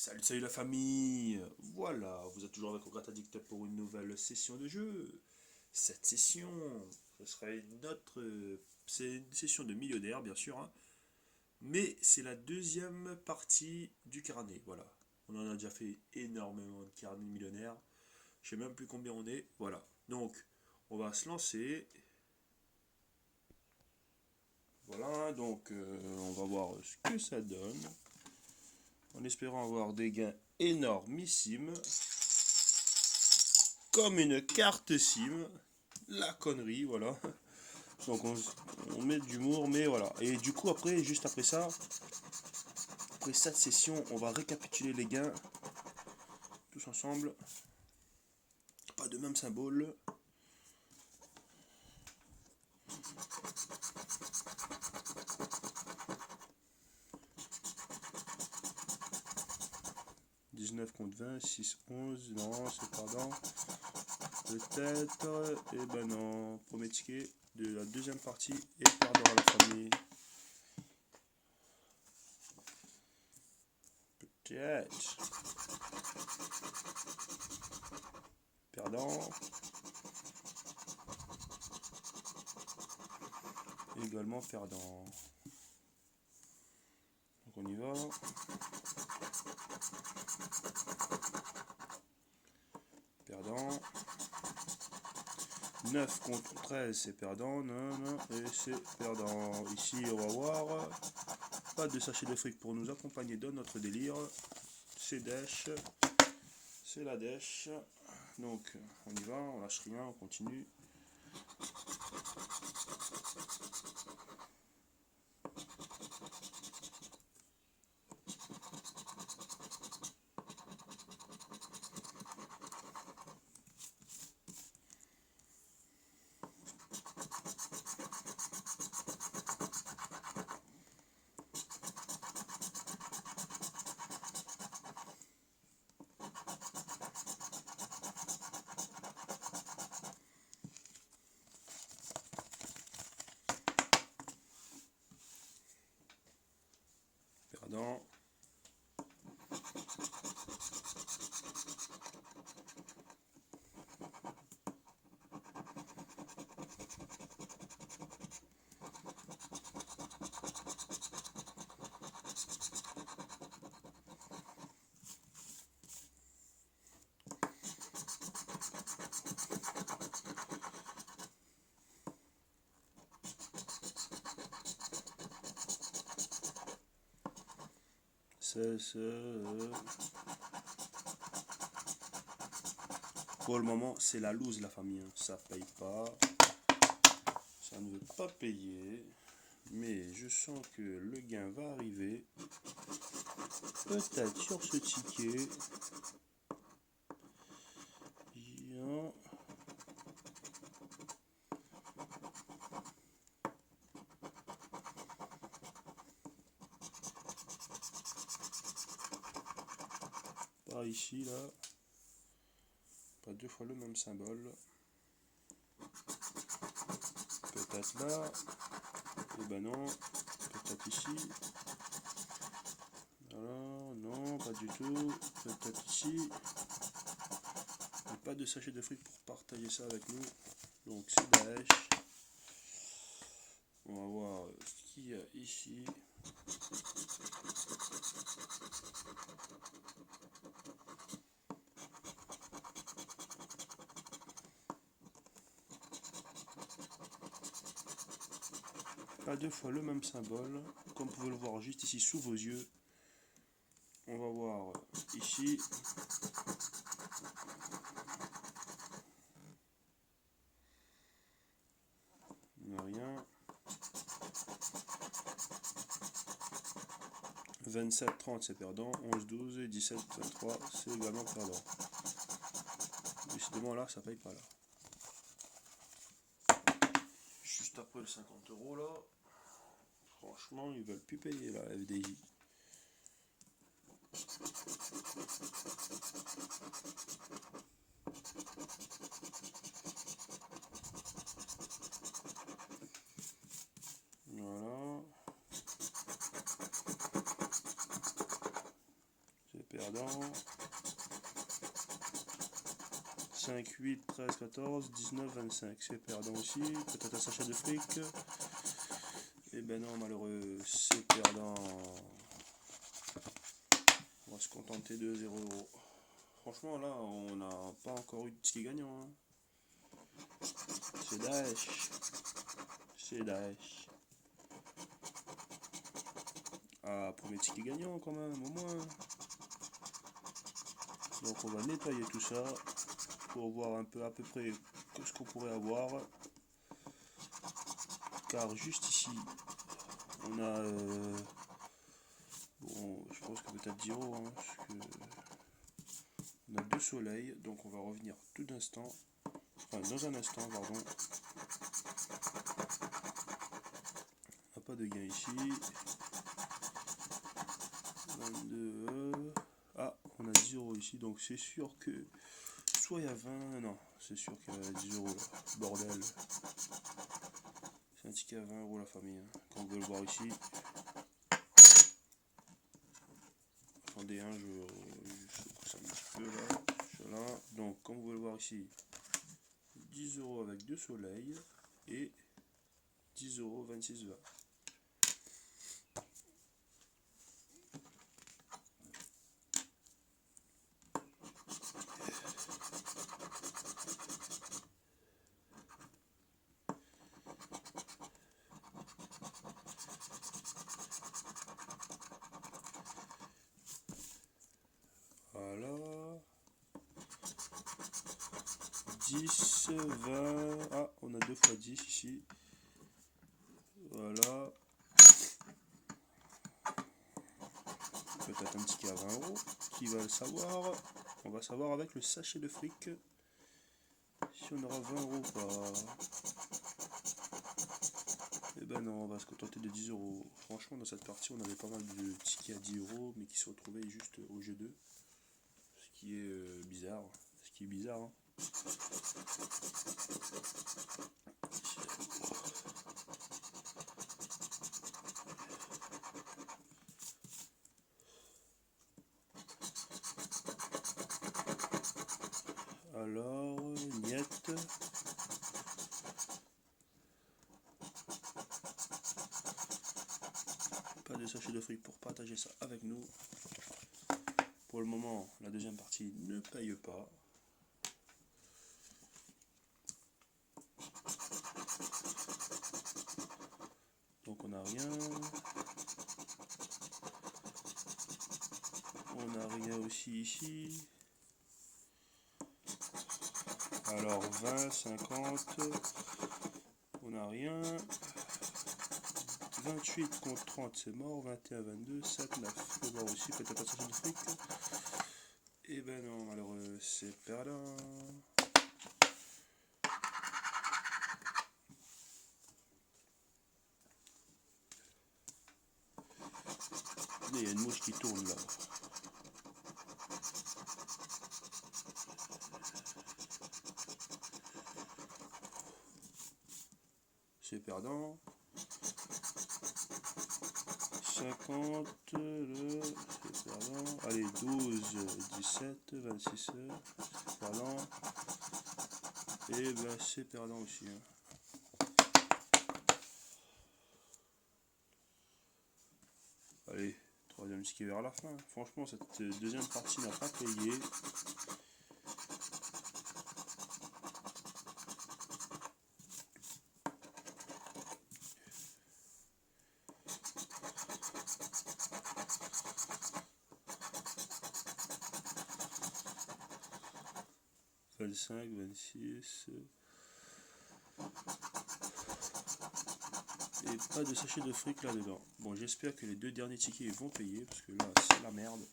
Salut la famille. Voilà, vous êtes toujours avec Ogret Addict pour une nouvelle session de jeu. Cette session, ce sera c'est une session de millionnaire bien sûr, hein, mais c'est la deuxième partie du carnet. Voilà, on en a déjà fait énormément de carnets de millionnaires. Je sais même plus combien on est. Voilà, donc on va se lancer. Voilà, donc on va voir ce que ça donne, en espérant avoir des gains énormissimes. Comme une carte SIM. La connerie, voilà. Donc on met de l'humour, mais voilà. Et du coup, après, juste après ça, après cette session, on va récapituler les gains tous ensemble. Pas de même symbole. Dix-neuf contre 20, 6, 11. Non, c'est pardon. Peut-être. Et ben non. Premier ticket de la deuxième partie et perdant à la famille. Peut-être. Perdant. Également perdant. Donc on y va. Perdant. 9 contre 13, c'est perdant. Non, non, et c'est perdant. Ici, on va voir. Pas de sachet de fric pour nous accompagner dans notre délire. C'est dèche. C'est la dèche. Donc, on y va, on lâche rien, on continue. Perdant. Pour le moment, c'est la loose, la famille. Hein. Ça paye pas. Ça ne veut pas payer. Mais je sens que le gain va arriver. Peut-être sur ce ticket. Bien. Par ici, là. Pas deux fois le même symbole. Peut-être là. Et ben non. Peut-être ici. Voilà, non, pas du tout. Peut-être ici. Et pas de sachet de fric pour partager ça avec nous. Donc c'est Daesh. On va voir ce qu'il y a ici. Pas deux fois le même symbole. Comme vous pouvez le voir juste ici sous vos yeux. On va voir ici. Il n'y a rien. 27, 30 c'est perdant. 11, 12, 17, 23 c'est également perdant. Décidément là, ça paye pas là. Juste après le 50 € là. Franchement, ils veulent plus payer la FDI. Voilà. C'est perdant. 5, 8, 13, 14, 19, 25. C'est perdant aussi. Peut-être un sachet de fric. Et ben non, malheureux. C'est perdant. On va se contenter de 0 €. Franchement, là, on n'a pas encore eu de ticket gagnant. Hein. C'est Daesh. C'est Daesh. Ah, premier ticket gagnant quand même, au moins. Donc on va nettoyer tout ça pour voir un peu à peu près ce qu'on pourrait avoir. Car juste ici, on a... bon, je pense que peut-être 10 €, hein, parce que on a 2 soleils, donc on va revenir tout d'instant. Enfin, dans un instant, pardon. On n'a pas de gain ici. 22. Ah, on a 10 € ici, donc c'est sûr que soit il y a 20, non, c'est sûr qu'il y a 10 € là, bordel. C'est un ticket à 20 € la famille, hein, comme vous pouvez le voir ici. Attendez, hein, je pousse un petit peu là, voilà. Donc comme vous pouvez le voir ici, 10 € avec 2 soleils et 10 €, 26, 20. Voilà. 10, 20. Ah, on a 2 fois 10 ici. Voilà. Peut-être un ticket à 20 €. Qui va le savoir? On va savoir avec le sachet de fric si on aura 20 € ou pas. Et ben non, on va se contenter de 10 €. Franchement, dans cette partie, on avait pas mal de tickets à 10 €, mais qui se retrouvaient juste au jeu 2. Ce qui est bizarre. Ce qui est bizarre, hein. Alors, niette. Pas de sachet de fric pour partager ça avec nous. Pour le moment, la deuxième partie ne paye pas. Donc on n'a rien. On n'a rien aussi ici. Alors 20, 50. On n'a rien. 28 contre 30, c'est mort. 21, 22, 7, 9. On peut voir aussi, peut-être pas sachet de fric. Et ben non, malheureux, c'est perdant. Il y a une mouche qui tourne là. C'est perdant. 50, c'est perdant. Allez, 12, 17, 26, c'est perdant. Et ben c'est perdant aussi. Hein. Allez, troisième ski vers la fin. Franchement, cette deuxième partie n'a pas payé. « 25, 26... » Et pas de sachet de fric là-dedans. Bon, j'espère que les 2 derniers tickets vont payer, parce que là, c'est la merde.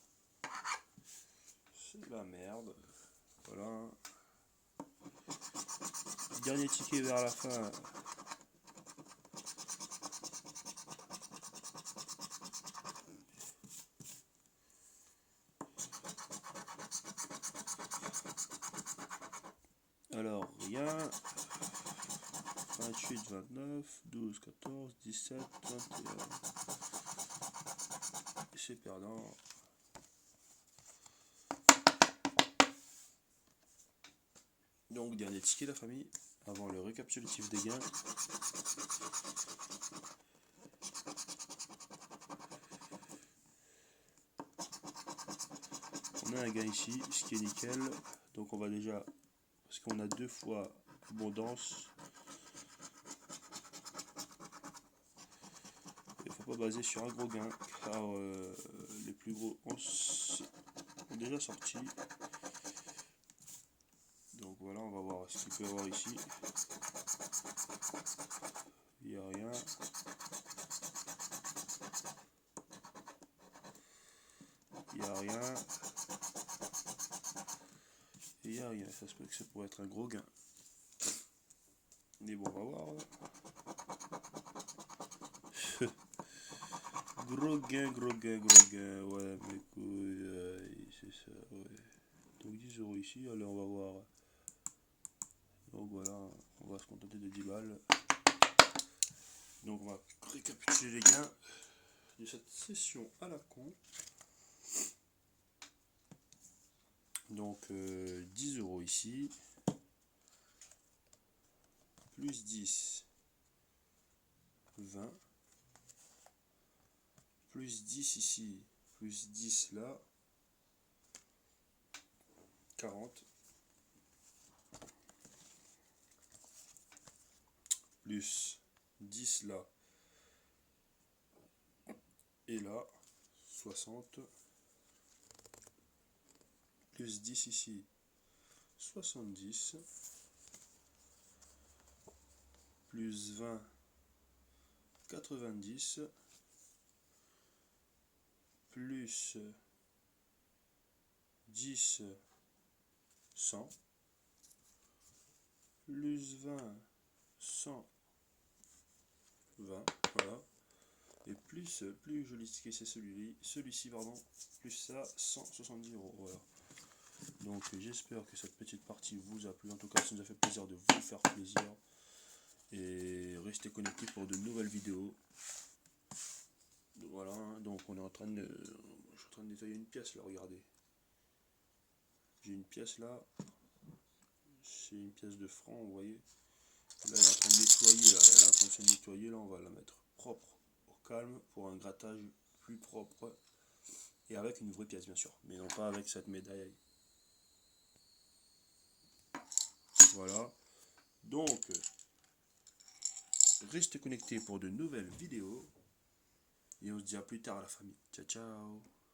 C'est la merde. Voilà. Dernier ticket vers la fin. Alors, rien. 28, 29, 12, 14, 17, 21. C'est perdant. Donc dernier ticket la famille, avant le récapitulatif des gains. On a un gain ici, ce qui est nickel. Donc on va déjà, parce qu'on a 2 fois abondance. Il ne faut pas baser sur un gros gain, car les plus gros ont déjà sorti. Donc voilà, on va voir ce qu'il peut y avoir ici. Il n'y a rien. Il n'y a rien. Il n'y a rien. Ça se peut que ça pourrait être un gros gain. Mais bon, on va voir. Gros gain, gros gain, gros gain. Ouais, mais couilles, c'est ça, ouais. Donc 10 € ici, allez, on va voir. Donc voilà, on va se contenter de 10 balles. Donc on va récapituler les gains de cette session à la con. Donc 10 € ici, plus 10, 20, plus 10 ici, plus 10 là, 40, plus 10 là, et là, 60, plus 10 ici, 70, plus 20, 90, plus 10, 100, plus 20, 120, voilà. Et plus joli ticket c'est celui-ci, pardon, plus ça, 170 €, voilà. Donc j'espère que cette petite partie vous a plu. En tout cas, ça nous a fait plaisir de vous faire plaisir. Et restez connectés pour de nouvelles vidéos. Voilà, donc on est en train de... Je suis en train de nettoyer une pièce là, regardez. J'ai une pièce là. C'est une pièce de franc, vous voyez. Là, elle est en train de nettoyer, là. Elle est en train de se nettoyer, là, on va la mettre propre, au calme, pour un grattage plus propre. Et avec une vraie pièce, bien sûr. Mais non pas avec cette médaille. Voilà. Donc, restez connectés pour de nouvelles vidéos. Et on se dit à plus tard à la famille. Ciao, ciao.